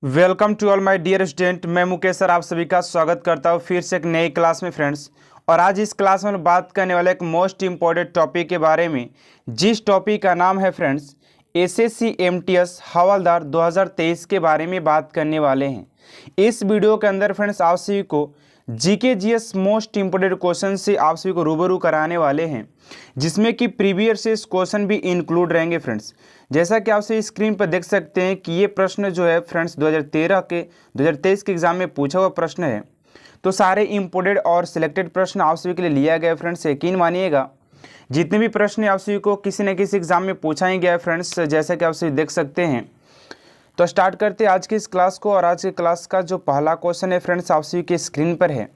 Welcome to all my dear student. मैं Mukesh sir आप सभी का स्वागत करता हूँ फिर से एक नई क्लास में फ्रेंड्स। और आज इस क्लास में बात करने वाले एक मोस्ट इम्पॉर्टेंट टॉपिक के बारे में, जिस टॉपिक का नाम है फ्रेंड्स एसएससी एमटीएस हवलदार 2023 के बारे में बात करने वाले हैं। इस वीडियो के अंदर फ्रेंड्स आप सभी को GK GS most important question से आप सभी को रूबरू कराने वाले हैं, जिसमें कि प्रीवियस ईयर क्वेश्चन भी इंक्लूड रहेंगे फ्रेंड्स। जैसा कि आप सभी स्क्रीन पर देख सकते हैं कि ये प्रश्न जो है फ्रेंड्स 2023 के एग्जाम में पूछा हुआ प्रश्न है। तो सारे इम्पोर्टेंट और सिलेक्टेड प्रश्न आप सभी के लिए लिया गया है फ्रेंड्स। यकीन मानिएगा जितने भी प्रश्न आप सभी को किसी न किसी एग्जाम में पूछा ही गया है फ्रेंड्स, जैसा कि आप सभी देख सकते हैं। तो स्टार्ट करते हैं आज की इस क्लास को। और आज की क्लास का जो पहला क्वेश्चन है फ्रेंड्स आप सभी के स्क्रीन पर है।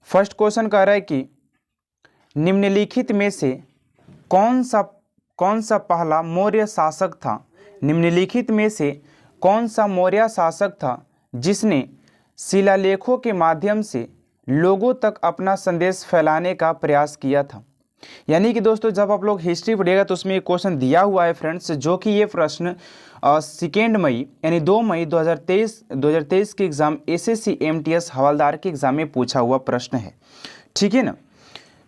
फर्स्ट क्वेश्चन कह रहा है कि निम्नलिखित में से कौन सा पहला मौर्य शासक था। निम्नलिखित में से कौन सा मौर्य शासक था जिसने शिलालेखों के माध्यम से लोगों तक अपना संदेश फैलाने का प्रयास किया था। यानी कि दोस्तों जब आप लोग हिस्ट्री पढ़िएगा तो उसमें एक क्वेश्चन दिया हुआ है फ्रेंड्स, जो कि ये प्रश्न 2 मई यानी 2 मई 2023 के एग्ज़ाम एसएससी एमटीएस हवलदार के एग्ज़ाम में पूछा हुआ प्रश्न है। ठीक है ना।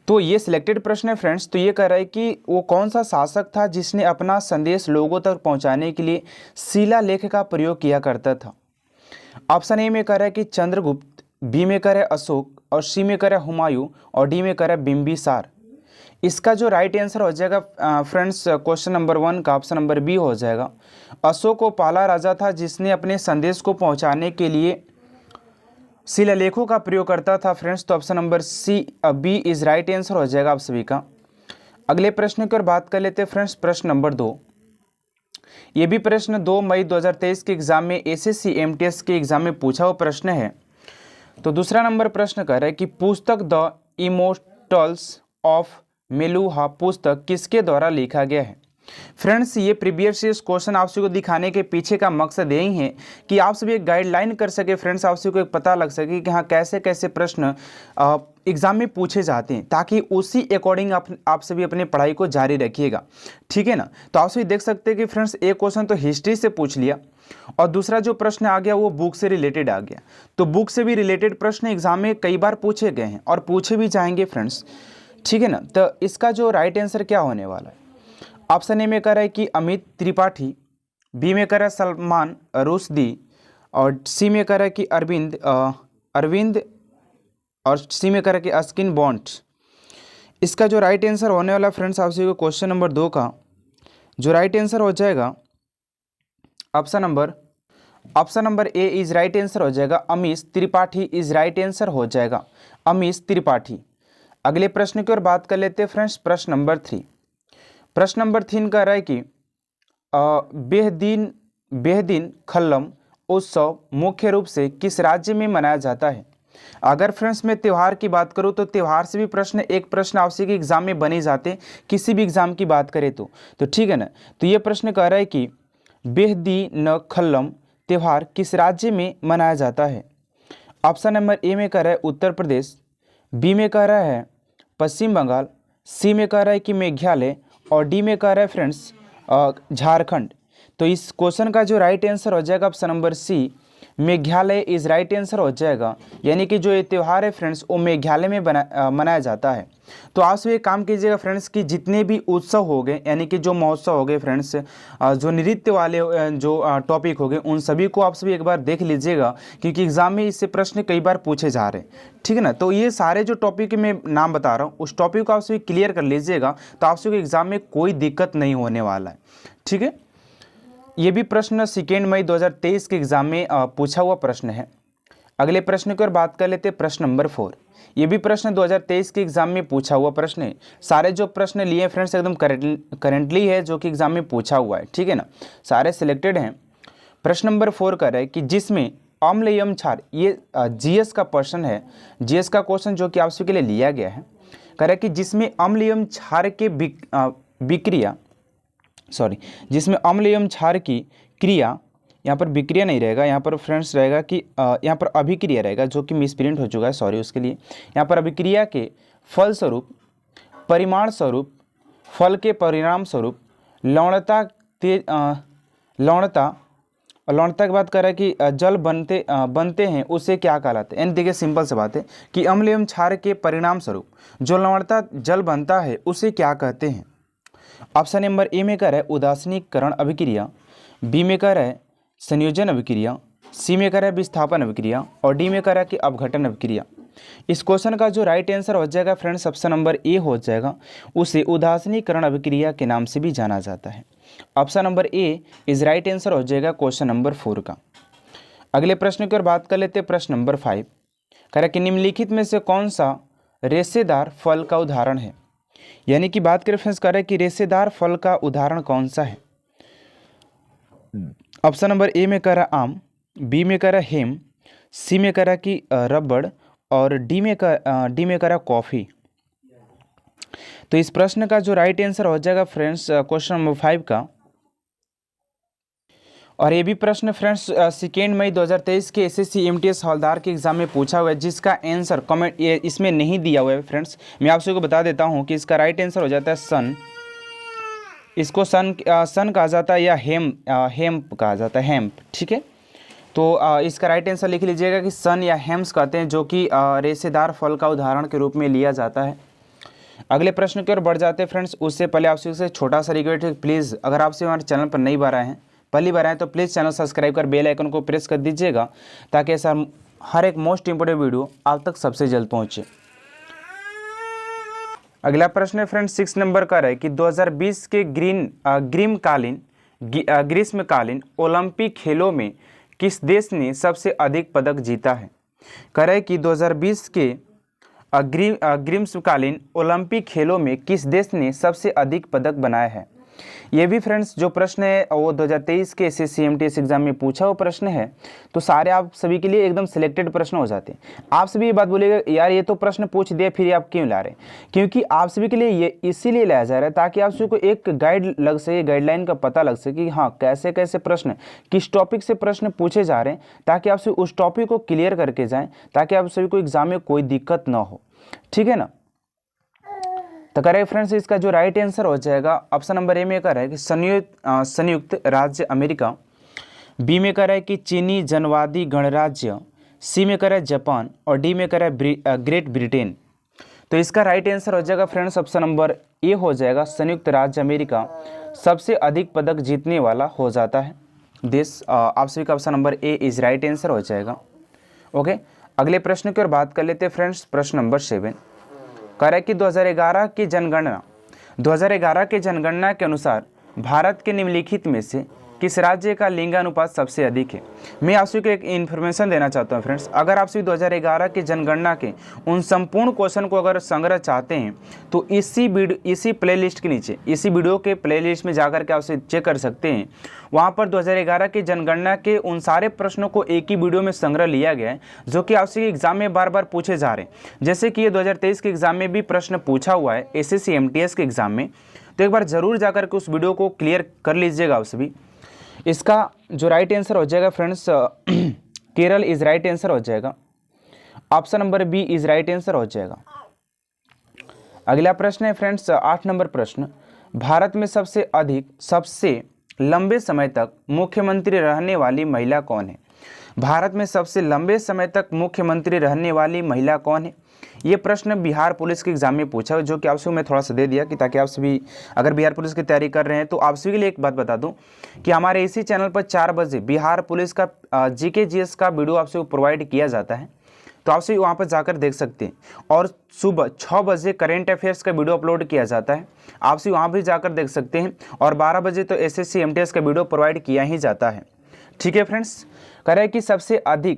तो ये सिलेक्टेड प्रश्न है फ्रेंड्स। तो ये कह रहा है कि वो कौन सा शासक था जिसने अपना संदेश लोगों तक पहुंचाने के लिए शिलालेख का प्रयोग किया करता था। ऑप्शन ए में कह रहा है कि चंद्रगुप्त, बी में कह रहा है अशोक, और सी में कह रहा है हुमायूं, और डी में कह रहा है बिंबिसार। इसका जो राइट आंसर हो जाएगा फ्रेंड्स क्वेश्चन नंबर 1 का ऑप्शन नंबर बी हो जाएगा। अशोक वो पहला राजा था जिसने अपने संदेश को पहुंचाने के लिए शिलालेखों का प्रयोग करता था फ्रेंड्स। तो option number C B is right answer हो जाएगा आप सभी का। अगले प्रश्न की ओर बात कर लेते हैं फ्रेंड्स। प्रश्न नंबर 2, ये भी प्रश्न 2 मई 2023 के एग्जाम में एसएससी एमटीएस के एग्जाम में पूछा हुआ प्रश्न है। तो दूसरा नंबर प्रश्न कह रहा है कि पुस्तक द इमोर्टल्स ऑफ मेलुहा पुस्तक किसके द्वारा लिखा गया है। फ्रेंड्स ये प्रीवियस ईयर क्वेश्चन आप सभी को दिखाने के पीछे का मकसद यही है कि आप सभी एक गाइडलाइन कर सके फ्रेंड्स, आप सभी को एक पता लग सके कि हाँ कैसे कैसे प्रश्न एग्जाम में पूछे जाते हैं, ताकि उसी अकॉर्डिंग आप सभी अपनी पढ़ाई को जारी रखिएगा। ठीक है ना। तो आप सभी देख सकते हैं कि फ्रेंड्स एक क्वेश्चन तो हिस्ट्री से पूछ लिया और दूसरा जो प्रश्न आ गया वो बुक से रिलेटेड आ गया। तो बुक से भी रिलेटेड प्रश्न एग्जाम में कई बार पूछे गए हैं और पूछे भी जाएंगे फ्रेंड्स। ठीक है ना। तो इसका जो राइट आंसर क्या होने वाला है, ऑप्शन ए में कह रहा है कि अमित त्रिपाठी, बी में कह रहा है सलमान रुश्दी, और सी में कह रहा है कि अरविंद, और सी में कह रहा है कि अस्किन बॉन्ड। इसका जो राइट आंसर होने वाला फ्रेंड्स आप सभी को क्वेश्चन नंबर 2 का जो राइट आंसर हो जाएगा option number A is right answer हो जाएगा। Amish Tripathi is right answer हो जाएगा, अमीश त्रिपाठी। अगले प्रश्न की ओर बात कर लेते हैं फ्रेंड्स। प्रश्न नंबर 3 कह रहा है कि बेहदीन खल्लम उत्सव मुख्य रूप से किस राज्य में मनाया जाता है। अगर फ्रेंड्स मैं त्यौहार की बात करूं तो त्यौहार से भी एक प्रश्न आपसे के एग्जाम में बने जाते हैं, किसी भी एग्जाम की बात करें तो ठीक है ना। तो ये प्रश्न कह रहा है कि बेहदीन खल्लम त्यौहार किस राज्य में मनाया जाता है। ऑप्शन नंबर ए में कह रहा है उत्तर प्रदेश, बी में कह रहा है पश्चिम बंगाल, सी में कह रहा है कि मेघालय, और डी में कह रहा है फ्रेंड्स झारखंड। तो इस क्वेश्चन का जो राइट आंसर हो जाएगा option number C Meghalaya is right answer हो जाएगा। यानी कि जो ये त्यौहार है फ्रेंड्स वो मेघालय में मनाया जाता है। तो आप सभी काम कीजिएगा फ्रेंड्स कि जितने भी उत्सव हो गए यानी कि जो महोत्सव हो गए फ्रेंड्स, जो नृत्य वाले जो टॉपिक हो गए उन सभी को आप सभी एक बार देख लीजिएगा, क्योंकि एग्जाम में इससे प्रश्न कई बार पूछे जा रहे हैं। ठीक है ना। तो ये सारे जो टॉपिक मैं नाम बता रहा हूँ उस टॉपिक को आप सभी क्लियर कर लीजिएगा, तो आप सभी को एग्जाम में कोई दिक्कत नहीं होने वाला है। ठीक है। ये भी प्रश्न 2 मई 2023 के एग्जाम में पूछा हुआ प्रश्न है। अगले प्रश्न की ओर बात कर लेते हैं। प्रश्न नंबर 4 ये भी प्रश्न 2023 के एग्जाम में पूछा हुआ प्रश्न है। सारे जो प्रश्न लिए फ्रेंड्स एकदम करेंटली है जो कि एग्जाम में पूछा हुआ है। ठीक है ना। सारे सिलेक्टेड हैं। प्रश्न नंबर 4 कर रहा है कि जिसमें अम्ल एवं क्षार, ये जीएस का प्रश्न है, जीएस का क्वेश्चन जो कि आप सभी के लिए लिया गया है। कह रहा है कि जिसमें अम्ल एवं क्षार के जिसमें अम्ल एवं क्षार की क्रिया, यहाँ पर विक्रिया नहीं रहेगा, यहाँ पर फ्रेंड्स रहेगा कि यहाँ पर अभिक्रिया रहेगा, जो कि मिसप्रिंट हो चुका है, सॉरी उसके लिए। यहाँ पर अभिक्रिया के फलस्वरूप, परिमाण स्वरूप, फल के परिणाम स्वरूप लवणता और लवणता की बात कर रहा है कि जल बनते हैं उसे क्या कहलाते हैं। यानी देखिए सिंपल सी बात है कि अम्ल एवं क्षार के परिणाम स्वरूप जो लवणता जल बनता है उसे क्या कहते हैं। ऑप्शन नंबर ए में कर है उदासीनीकरण अभिक्रिया, बी में कर है संयोजन अभिक्रिया, सी में कर है विस्थापन अभिक्रिया और डी में कर है कि अपघटन अभिक्रिया। इस क्वेश्चन का जो राइट आंसर हो जाएगा फ्रेंड्स ऑप्शन नंबर ए हो जाएगा। उसे उदासीनीकरण अभिक्रिया के नाम से भी जाना जाता है। Option number A is right answer हो जाएगा क्वेश्चन नंबर 4 का। अगले प्रश्न की ओर बात कर लेते हैं। प्रश्न नंबर 5 कह रहा है कि निम्नलिखित में से कौन सा रेशेदार फल का उदाहरण है। यानी कि बात करें फ्रेंड्स कह रहा है कि रेशेदार फल का उदाहरण कौन सा है। ऑप्शन नंबर ए में कह रहा आम, बी में कह रहा हेम, सी में कह रहा कि रबड़ और डी में कह रहा कॉफ़ी। तो इस प्रश्न का जो राइट आंसर हो जाएगा फ्रेंड्स क्वेश्चन नंबर 5 का। और ये भी प्रश्न फ्रेंड्स 2 मई 2023 के एसएससी एमटीएस हवलदार के एग्जाम में पूछा हुआ है, जिसका आंसर कमेंट ये इसमें नहीं दिया हुआ है फ्रेंड्स। मैं आप सबको बता देता हूँ कि इसका राइट आंसर हो जाता है सन। इसको सन कहा जाता है या हेम्प कहा जाता है, हेम्प। ठीक है, तो इसका राइट आंसर लिख लीजिएगा कि सन या हेम्स कहते हैं, जो कि रेशेदार फल का उदाहरण के रूप में लिया जाता है। अगले प्रश्न की ओर बढ़ जाते हैं फ्रेंड्स। उससे पहले आपसे छोटा सा रिक्वेस्ट है, प्लीज़ अगर आपसे हमारे चैनल पर नई बार आए हैं, पहली बार आए तो प्लीज़ चैनल सब्सक्राइब कर बेल आइकन को प्रेस कर दीजिएगा, ताकि ऐसा हर एक मोस्ट इंपोर्टेंट वीडियो आप तक सबसे जल्द पहुँचे। अगला प्रश्न है फ्रेंड्स 6 नंबर का है कि 2020 के ग्रीष्मकालीन ओलंपिक खेलों में किस देश ने सबसे अधिक पदक जीता है। कह रहे कि 2020 के ग्रीष्मकालीन ओलंपिक खेलों में किस देश ने सबसे अधिक पदक बनाया है। ये भी फ्रेंड्स जो प्रश्न है वो 2023 के एसएससी एमटीएस एग्जाम में पूछा हुआ प्रश्न है, तो सारे आप सभी के लिए एकदम सिलेक्टेड प्रश्न हो जाते हैं। आप सभी ये बात बोलेगा यार ये तो प्रश्न पूछ दिए फिर आप क्यों ला रहे हैं, क्योंकि आप सभी के लिए ये इसीलिए लाया जा रहा है ताकि आप सभी को एक गाइड लग सके, गाइडलाइन का पता लग सके कि हाँ कैसे कैसे प्रश्न किस टॉपिक से प्रश्न पूछे जा रहे हैं, ताकि आप सभी उस टॉपिक को क्लियर करके जाएँ, ताकि आप सभी को एग्जाम में कोई दिक्कत ना हो। ठीक है ना। तो कह रहे फ्रेंड्स इसका जो राइट आंसर हो जाएगा ऑप्शन नंबर ए में कह रहा है कि संयुक्त राज्य अमेरिका, बी में कह रहा है कि चीनी जनवादी गणराज्य, सी में कह रहा है जापान और डी में कह रहा है ग्रेट ब्रिटेन। तो इसका राइट आंसर हो जाएगा फ्रेंड्स ऑप्शन नंबर ए हो जाएगा। संयुक्त राज्य अमेरिका सबसे अधिक पदक जीतने वाला हो जाता है देश। आप सभी का option number A is right answer हो जाएगा। ओके, अगले प्रश्न की ओर बात कर लेते हैं फ्रेंड्स। प्रश्न नंबर 7 कह रहा है कि 2011 की जनगणना के अनुसार भारत के निम्नलिखित में से किस राज्य का लिंगानुपात सबसे अधिक है। मैं आप सभी को एक इन्फॉर्मेशन देना चाहता हूं फ्रेंड्स। अगर आप सभी 2011 की जनगणना के उन संपूर्ण क्वेश्चन को अगर संग्रह चाहते हैं तो इसी प्लेलिस्ट के नीचे, इसी वीडियो के प्लेलिस्ट में जाकर के आप चेक कर सकते हैं। वहां पर 2011 की जनगणना के उन सारे प्रश्नों को एक ही वीडियो में संग्रह लिया गया है, जो कि आपसे एग्जाम में बार बार पूछे जा रहे हैं। जैसे कि ये 2023 के एग्जाम में भी प्रश्न पूछा हुआ है एसएससी एमटीएस के एग्जाम में, तो एक बार जरूर जाकर के उस वीडियो को क्लियर कर लीजिएगा आप सभी। इसका जो राइट आंसर हो जाएगा friends Kerala is right answer हो जाएगा। Option number B is right answer हो जाएगा। अगला प्रश्न है फ्रेंड्स 8 नंबर प्रश्न। भारत में सबसे लंबे समय तक मुख्यमंत्री रहने वाली महिला कौन है। भारत में सबसे लंबे समय तक मुख्यमंत्री रहने वाली महिला कौन है। ये प्रश्न बिहार पुलिस के एग्जाम में पूछा है, जो कि आप सभी मैं थोड़ा सा दे दिया कि ताकि आप सभी अगर बिहार पुलिस की तैयारी कर रहे हैं तो आप सभी के लिए एक बात बता दूं कि हमारे इसी चैनल पर 4 बजे बिहार पुलिस का जीके जीएस का वीडियो आप सभी को प्रोवाइड किया जाता है, तो आप सभी वहाँ पर जाकर देख सकते हैं। और सुबह 6 बजे करेंट अफेयर्स का वीडियो अपलोड किया जाता है, आप सभी वहाँ भी जाकर देख सकते हैं। और 12 बजे तो एसएससी एमटीएस का वीडियो प्रोवाइड किया ही जाता है। ठीक है फ्रेंड्स, कह रहे हैं कि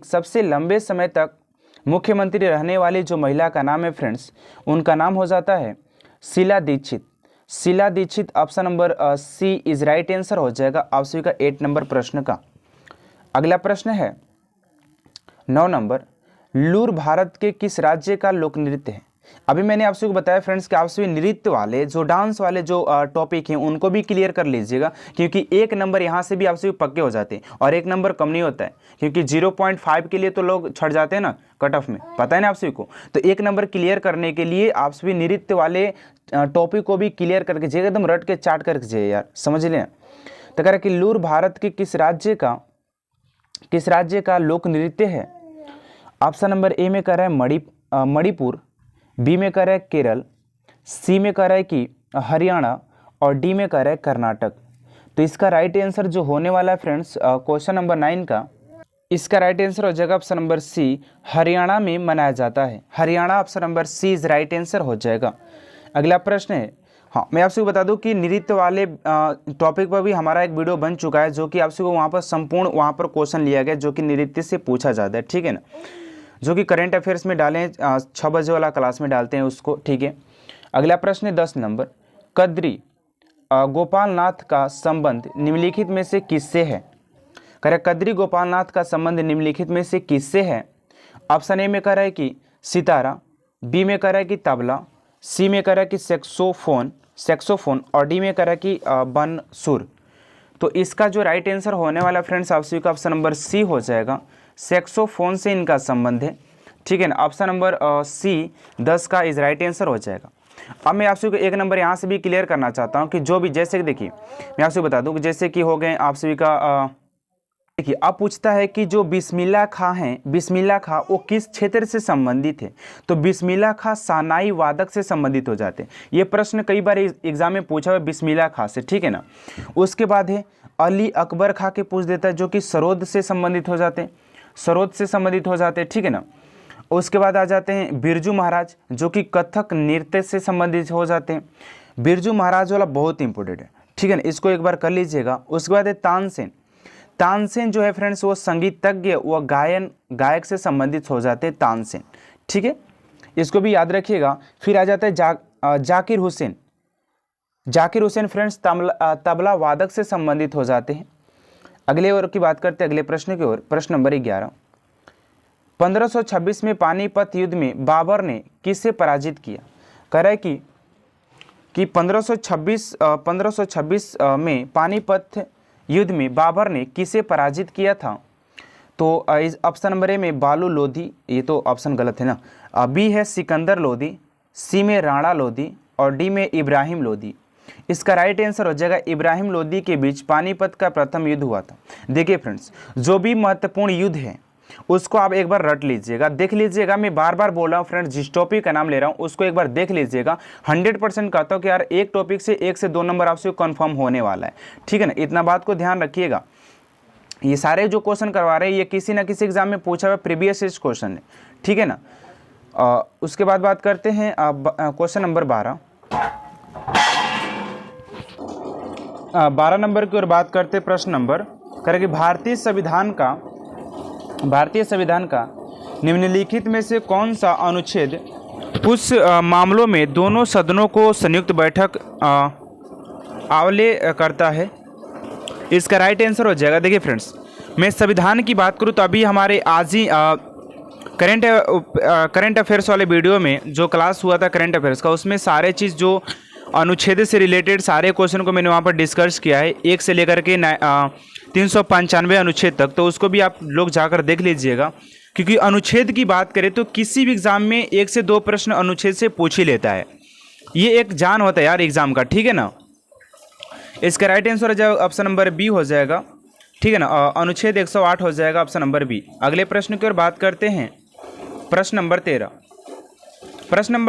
सबसे लंबे समय तक मुख्यमंत्री रहने वाली जो महिला का नाम है फ्रेंड्स, उनका नाम हो जाता है Sheila Dikshit. Sheila Dikshit option number C is right answer हो जाएगा आप सभी का 8 नंबर प्रश्न का। अगला प्रश्न है 9 नंबर। लूर भारत के किस राज्य का लोक नृत्य है। अभी मैंने आप सभी को बताया फ्रेंड्स कि आप सभी नृत्य वाले जो डांस वाले जो टॉपिक हैं उनको भी क्लियर कर लीजिएगा, क्योंकि 1 नंबर यहाँ से भी आप सभी पक्के हो जाते हैं और 1 नंबर कम नहीं होता है, क्योंकि 0.5 के लिए तो लोग छट जाते हैं ना कट ऑफ में, पता है ना आप सभी को। तो 1 नंबर क्लियर करने के लिए आप सभी नृत्य वाले टॉपिक को भी क्लियर करके जाइए, एकदम रट के चाट करके जाइए यार, समझ लें। तो कह रहा है कि लूर भारत के किस राज्य का किस राज्य का लोक नृत्य है? ऑप्शन नंबर ए में कह रहा है मणिपुर, बी में कह रहा है केरल, सी में कह रहा है कि हरियाणा और डी में कह रहा है कर्नाटक। तो इसका राइट आंसर जो होने वाला है फ्रेंड्स क्वेश्चन नंबर 9 का, इसका राइट आंसर हो जाएगा ऑप्शन नंबर सी, हरियाणा में मनाया जाता है। Haryana option number C is right answer हो जाएगा। अगला प्रश्न है, हाँ मैं आपसे बता दूं कि नृत्य वाले टॉपिक पर भी हमारा एक वीडियो बन चुका है, जो कि आपसे वहाँ पर संपूर्ण वहाँ पर क्वेश्चन लिया गया जो कि नृत्य से पूछा जाता है, ठीक है ना, जो कि करंट अफेयर्स में डालें 6 बजे वाला क्लास में डालते हैं उसको, ठीक है। अगला प्रश्न है 10 नंबर, कद्री गोपाल नाथ का संबंध निम्नलिखित में से किससे है? कह रहा है कद्री गोपाल नाथ का संबंध निम्नलिखित में से किससे है? ऑप्शन ए में कह रहा है कि सितारा, बी में कह रहा है कि तबला, सी में कह रहा है कि सेक्सोफोन और डी में कह रहा है कि बंसुर। तो इसका जो राइट आंसर होने वाला फ्रेंड्स आप सभी का ऑप्शन नंबर सी हो जाएगा, सेक्सोफोन से इनका संबंध है, ठीक है ना। ऑप्शन नंबर सी 10 का इज राइट आंसर हो जाएगा। अब मैं आप सभी को एक नंबर यहाँ से भी क्लियर करना चाहता हूँ कि जो भी, जैसे कि देखिए मैं आपसे बता दूँ कि जैसे कि हो गए आप सभी का देखिए, अब पूछता है कि जो बिस्मिल्लाह खां हैं, बिस्मिल्लाह खां वो किस क्षेत्र से संबंधित है? तो बिस्मिल्लाह खां सानाई वादक से संबंधित हो जाते हैं। ये प्रश्न कई बार एग्जाम में पूछा हुआ है बिस्मिल्लाह खां से, ठीक है ना। उसके बाद है अली अकबर खां के पूछ देता है, जो कि सरोद से संबंधित हो जाते हैं, सरोद से संबंधित हो जाते हैं, ठीक है ना। उसके बाद आ जाते हैं बिरजू महाराज, जो कि कथक नृत्य से संबंधित हो जाते हैं। बिरजू महाराज वाला बहुत इंपॉर्टेंट है, ठीक है ना, इसको एक बार कर लीजिएगा। उसके बाद है तानसेन। तानसेन जो है फ्रेंड्स वो संगीतज्ञ, वो गायक से संबंधित हो जाते हैं तानसेन, ठीक है, इसको भी याद रखिएगा। फिर आ जाता है जाकिर हुसैन। जाकिर हुसैन फ्रेंड्स तबला वादक से संबंधित हो जाते हैं। अगले ओर की बात करते हैं, अगले प्रश्न की ओर। प्रश्न नंबर 11, 1526 में पानीपत युद्ध में बाबर ने किसे पराजित किया? कह रहा है कि 1526 में पानीपत युद्ध में बाबर ने किसे पराजित किया था? तो ऑप्शन नंबर ए में बालू लोधी, ये तो ऑप्शन गलत है ना। बी है सिकंदर लोधी, सी में राणा लोधी और डी में इब्राहिम लोधी। इसका राइट आंसर हो जाएगा इब्राहिम लोधी के बीच पानीपत का प्रथम युद्ध हुआ था। देखिए फ्रेंड्स, जो भी महत्वपूर्ण युद्ध है उसको आप एक बार रट लीजिएगा, देख लीजिएगा। मैं बार बार बोल रहा हूँ फ्रेंड्स, जिस टॉपिक का नाम ले रहा हूँ उसको एक बार देख लीजिएगा। 100% कहता हूँ कि यार एक टॉपिक से 1 से 2 नंबर आपसे कंफर्म होने वाला है, ठीक है ना। इतना बात को ध्यान रखिएगा। ये सारे जो क्वेश्चन करवा रहे हैं ये किसी ना किसी एग्जाम में पूछा हुआ प्रीवियस ईयर क्वेश्चन है, ठीक है ना। उसके बाद बात करते हैं क्वेश्चन नंबर 12 नंबर की ओर बात करते हैं। प्रश्न नंबर करेंगे, भारतीय संविधान का निम्नलिखित में से कौन सा अनुच्छेद उस मामलों में दोनों सदनों को संयुक्त बैठक आवले करता है? इसका राइट आंसर हो जाएगा, देखिए फ्रेंड्स, मैं संविधान की बात करूं तो अभी हमारे आज ही करंट अफेयर्स वाले वीडियो में जो क्लास हुआ था करंट अफेयर्स का, उसमें सारे चीज़ जो अनुच्छेद से रिलेटेड सारे क्वेश्चन को मैंने वहाँ पर डिस्कस किया है, 1 से लेकर के 395 अनुच्छेद तक। तो उसको भी आप लोग जाकर देख लीजिएगा, क्योंकि अनुच्छेद की बात करें तो किसी भी एग्जाम में 1 से 2 प्रश्न अनुच्छेद से पूछ ही लेता है। ये एक जान होता है यार एग्जाम का, ठीक है ना। इसका राइट आंसर हो जाएगा ऑप्शन नंबर बी हो जाएगा, ठीक है ना। अनुच्छेद 108 हो जाएगा ऑप्शन नंबर बी। अगले प्रश्न की ओर बात करते हैं। प्रश्न नंबर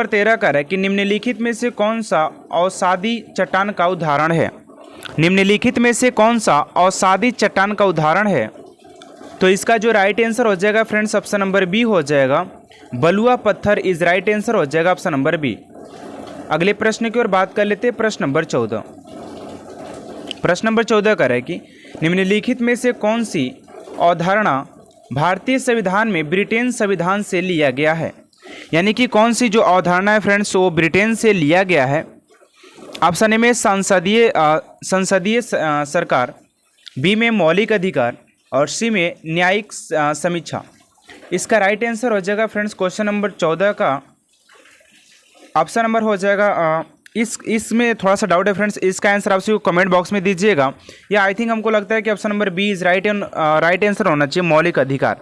13 कह रहा है कि निम्नलिखित में से कौन सा अवसादी चट्टान का उदाहरण है? निम्नलिखित में से कौन सा अवसादी चट्टान का उदाहरण है? तो इसका जो राइट आंसर हो जाएगा फ्रेंड्स ऑप्शन नंबर बी हो जाएगा, बलुआ पत्थर इज राइट आंसर हो जाएगा ऑप्शन नंबर बी। अगले प्रश्न की ओर बात कर लेते हैं। प्रश्न नंबर 14 कह रहा है कि निम्नलिखित में से कौन सी अवधारणा भारतीय संविधान में ब्रिटेन संविधान से लिया गया है? यानी कि कौन सी जो अवधारणा है फ्रेंड्स वो ब्रिटेन से लिया गया है? ऑप्शन ए में संसदीय सरकार, बी में मौलिक अधिकार और सी में न्यायिक समीक्षा। इसका राइट आंसर हो जाएगा फ्रेंड्स क्वेश्चन नंबर 14 का ऑप्शन नंबर हो जाएगा इसमें थोड़ा सा डाउट है फ्रेंड्स, इसका आंसर आप सभी को कमेंट बॉक्स में दीजिएगा। या आई थिंक हमको लगता है कि option number B is right answer होना चाहिए, मौलिक अधिकार।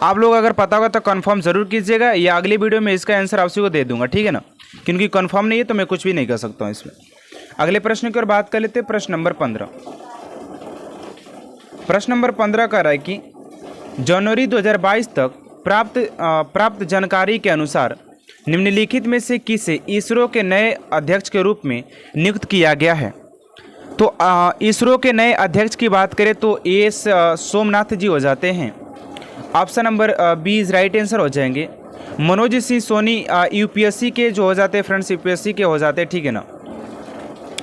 आप लोग अगर पता होगा तो कंफर्म जरूर कीजिएगा, या अगले वीडियो में इसका आंसर आप सभी को दे दूंगा, ठीक है ना, क्योंकि कंफर्म नहीं है तो मैं कुछ भी नहीं कर सकता हूँ इसमें। अगले प्रश्न की ओर बात कर लेते हैं। प्रश्न नंबर 15 कह रहा है कि जनवरी 2022 तक प्राप्त जानकारी के अनुसार निम्नलिखित में से किसे इसरो के नए अध्यक्ष के रूप में नियुक्त किया गया है? तो इसरो के नए अध्यक्ष की बात करें तो एस सोमनाथ जी हो जाते हैं। Option number B is right answer हो जाएंगे। मनोज सिंह सोनी यूपीएससी के जो हो जाते हैं फ्रेंड्स, यूपीएससी के हो जाते हैं, ठीक है ना।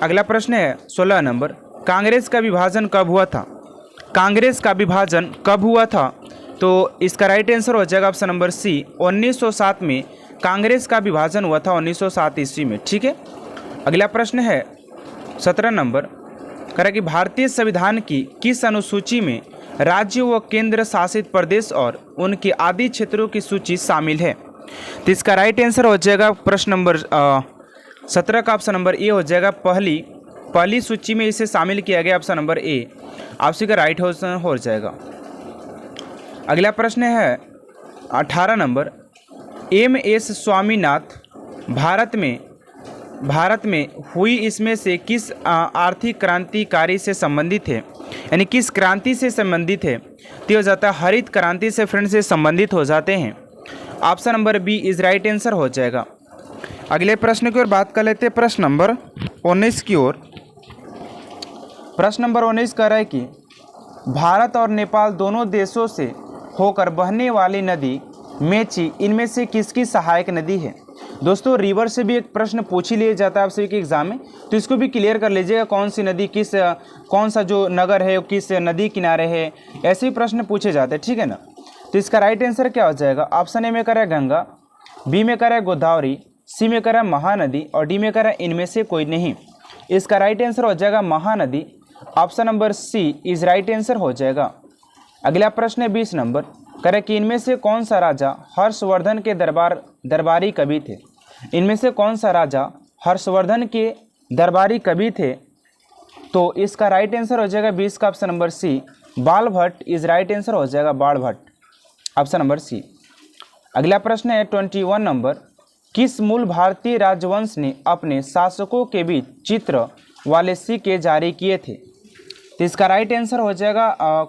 अगला प्रश्न है 16 नंबर, कांग्रेस का विभाजन कब हुआ था? कांग्रेस का विभाजन कब हुआ था? तो इसका राइट आंसर हो जाएगा ऑप्शन नंबर सी, 1907 में कांग्रेस का विभाजन हुआ था, 1907 ईस्वी में, ठीक है। अगला प्रश्न है 17 नंबर, कह रहा है कि भारतीय संविधान की किस अनुसूची में राज्य व केंद्र शासित प्रदेश और उनके आदि क्षेत्रों की सूची शामिल है? तो इसका राइट आंसर हो जाएगा प्रश्न नंबर 17 का ऑप्शन नंबर ए हो जाएगा। पहली सूची में इसे शामिल किया गया, ऑप्शन नंबर ए आपसी का राइट हो जाएगा। अगला प्रश्न है 18 नंबर, एम.एस. स्वामीनाथ भारत में हुई इसमें से किस आर्थिक क्रांतिकारी से संबंधित है? यानी किस क्रांति से संबंधित है? तो हो जाता है हरित क्रांति से फ्रेंड से संबंधित हो जाते हैं। Option number B is right answer हो जाएगा। अगले प्रश्न की ओर बात कर लेते हैं, प्रश्न नंबर 19 की ओर। प्रश्न नंबर 19 कह रहा है कि भारत और नेपाल दोनों देशों से होकर बहने वाली नदी मेची इनमें से किसकी सहायक नदी है? दोस्तों रिवर से भी एक प्रश्न पूछ ही लिया जाता है आप सभी के एग्जाम में, तो इसको भी क्लियर कर लीजिएगा, कौन सी नदी कौन सा जो नगर है वो किस नदी किनारे है, ऐसे ही प्रश्न पूछे जाते हैं, ठीक है ना। तो इसका राइट आंसर क्या हो जाएगा? ऑप्शन ए में करें गंगा, बी में करें गोदावरी, सी में करें महानदी और डी में करें इनमें से कोई नहीं। इसका राइट आंसर हो जाएगा Mahanadi, option number C is right answer हो जाएगा। अगला प्रश्न है 20 नंबर, करें कि इनमें से कौन सा राजा हर्षवर्धन के दरबारी कवि थे? इनमें से कौन सा राजा हर्षवर्धन के दरबारी कवि थे? तो इसका राइट आंसर हो जाएगा 20 का ऑप्शन नंबर सी, बाल भट्ट इज राइट आंसर हो जाएगा, बाल भट्ट, ऑप्शन नंबर सी। अगला प्रश्न है 21 नंबर, किस मूल भारतीय राजवंश ने अपने शासकों के बीच चित्र वाले सिक्के जारी किए थे? तो इसका राइट आंसर हो जाएगा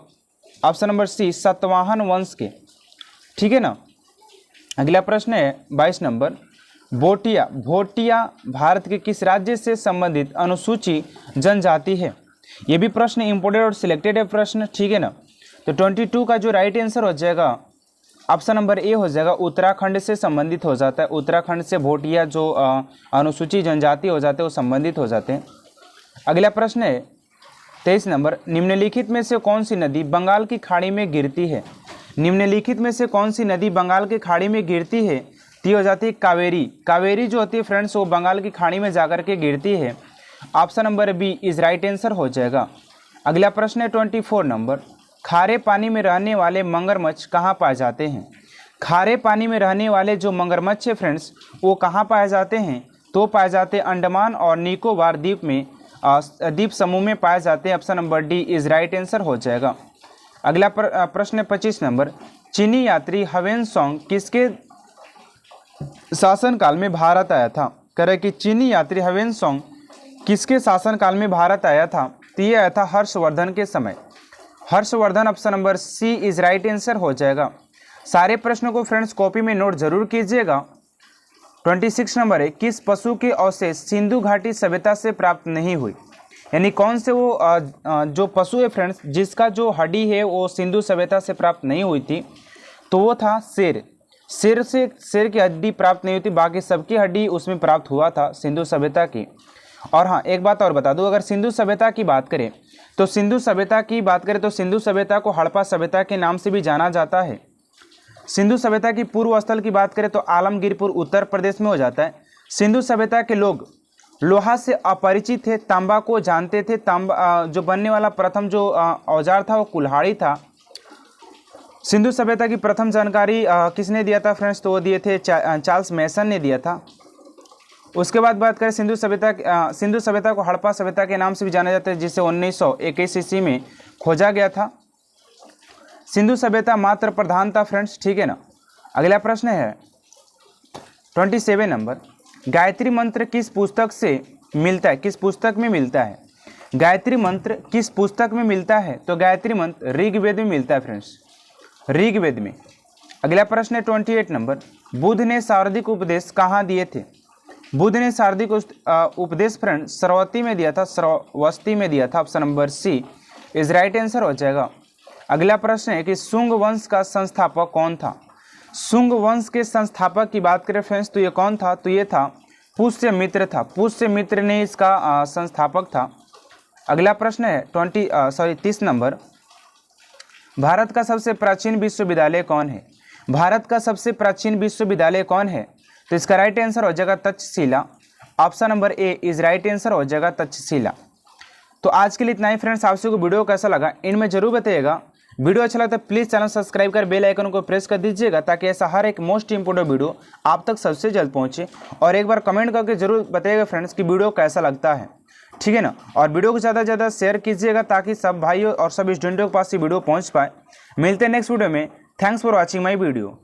ऑप्शन नंबर सी, सातवाहन वंश के, ठीक है ना। अगला प्रश्न है 22 नंबर, भोटिया भारत के किस राज्य से संबंधित अनुसूची जनजाति है? ये भी प्रश्न इंपोर्टेड और सिलेक्टेड है प्रश्न, ठीक है ना। तो 22 का जो राइट आंसर हो जाएगा ऑप्शन नंबर ए हो जाएगा, उत्तराखंड से संबंधित हो जाता है। उत्तराखंड से भोटिया जो अनुसूची जनजाति हो जाते हैं वो संबंधित हो जाते हैं। अगला प्रश्न है 23 नंबर, निम्नलिखित में से कौन सी नदी बंगाल की खाड़ी में गिरती है? निम्नलिखित में से कौन सी नदी बंगाल की खाड़ी में गिरती है? ती हो जाती है कावेरी। कावेरी जो होती है फ्रेंड्स वो बंगाल की खाड़ी में जाकर के गिरती है, option number B is right answer हो जाएगा। अगला प्रश्न है 24 नंबर, खारे पानी में रहने वाले मगरमच्छ कहाँ पाए जाते हैं? खारे पानी में रहने वाले जो मगरमच्छ है फ्रेंड्स वो कहाँ पाए जाते हैं? तो पाए जाते हैं अंडमान और निकोबार द्वीप में, द्वीप समूह में पाए जाते हैं, option number D is right answer हो जाएगा। अगला प्रश्न 25 नंबर, चीनी यात्री ह्वेनसांग किसके शासनकाल में भारत आया था? कह रहे कि चीनी यात्री ह्वेनसांग किसके शासनकाल में भारत आया था? तो ये आया था हर्षवर्धन के समय, Harshvardhan, option number C is right answer हो जाएगा। सारे प्रश्नों को फ्रेंड्स कॉपी में नोट जरूर कीजिएगा। 26 नंबर है, किस पशु के अवशेष सिंधु घाटी सभ्यता से प्राप्त नहीं हुई? यानी कौन से वो जो पशु है फ्रेंड्स जिसका जो हड्डी है वो सिंधु सभ्यता से प्राप्त नहीं हुई थी? तो वो था शेर। शेर की हड्डी प्राप्त नहीं हुई थी, बाकी सबकी हड्डी उसमें प्राप्त हुआ था सिंधु सभ्यता की। और हाँ एक बात और बता दूं, अगर सिंधु सभ्यता की बात करें तो सिंधु सभ्यता को हड़प्पा सभ्यता के नाम से भी जाना जाता है। सिंधु सभ्यता की पूर्व स्थल की बात करें तो आलमगीरपुर उत्तर प्रदेश में हो जाता है। सिंधु सभ्यता के लोग लोहा से अपरिचित थे, तांबा को जानते थे। तांबा जो बनने वाला प्रथम जो औजार था वो कुल्हाड़ी था। सिंधु सभ्यता की प्रथम जानकारी किसने दिया था फ्रेंड्स? तो वो दिए थे चार्ल्स मैसन ने दिया था। उसके बाद बात करें सिंधु सभ्यता को हड़प्पा सभ्यता के नाम से भी जाना जाता है, जिसे 1921 ईस्वी में खोजा गया था। सिंधु सभ्यता मात्र प्रधान था फ्रेंड्स, ठीक है ना। अगला प्रश्न है 27 नंबर, गायत्री मंत्र किस पुस्तक से मिलता है? किस पुस्तक में मिलता है? गायत्री मंत्र किस पुस्तक में मिलता है? तो गायत्री मंत्र ऋग्वेद में मिलता है फ्रेंड्स, ऋग्वेद में। अगला प्रश्न है 28 नंबर, बुद्ध ने शारीरिक उपदेश कहाँ दिए थे? बुद्ध ने शारीरिक उपदेश फ्रेंड सरवती में दिया था, श्रावस्ती में दिया था। Option number C is right answer हो जाएगा। अगला प्रश्न है कि शुंग वंश का संस्थापक कौन था? शुंग वंश के संस्थापक की बात करें फ्रेंड्स तो ये कौन था? तो ये था पुष्यमित्र था। पुष्यमित्र ने इसका संस्थापक था। अगला प्रश्न है 30 नंबर, भारत का सबसे प्राचीन विश्वविद्यालय कौन है? भारत का सबसे प्राचीन विश्वविद्यालय कौन है? तो इसका राइट आंसर हो जाएगा Takshashila. Option number A is right answer हो जाएगा तक्षशिला। तो आज के लिए इतना ही फ्रेंड्स। आपसे को वीडियो कैसा लगा इनमें जरूर बताइएगा। वीडियो अच्छा लगता है प्लीज़ चैनल सब्सक्राइब कर बेल आइकन को प्रेस कर दीजिएगा ताकि ऐसा हर एक मोस्ट इंपोर्टेंट वीडियो आप तक सबसे जल्द पहुंचे। और एक बार कमेंट करके जरूर बताइएगा फ्रेंड्स कि वीडियो कैसा लगता है, ठीक है ना। और वीडियो को ज़्यादा से ज़्यादा शेयर कीजिएगा ताकि सब भाइयों और सब स्टूडेंटों के पास ये वीडियो पहुँच पाए। मिलते हैं नेक्स्ट वीडियो में। Thanks for watching my video.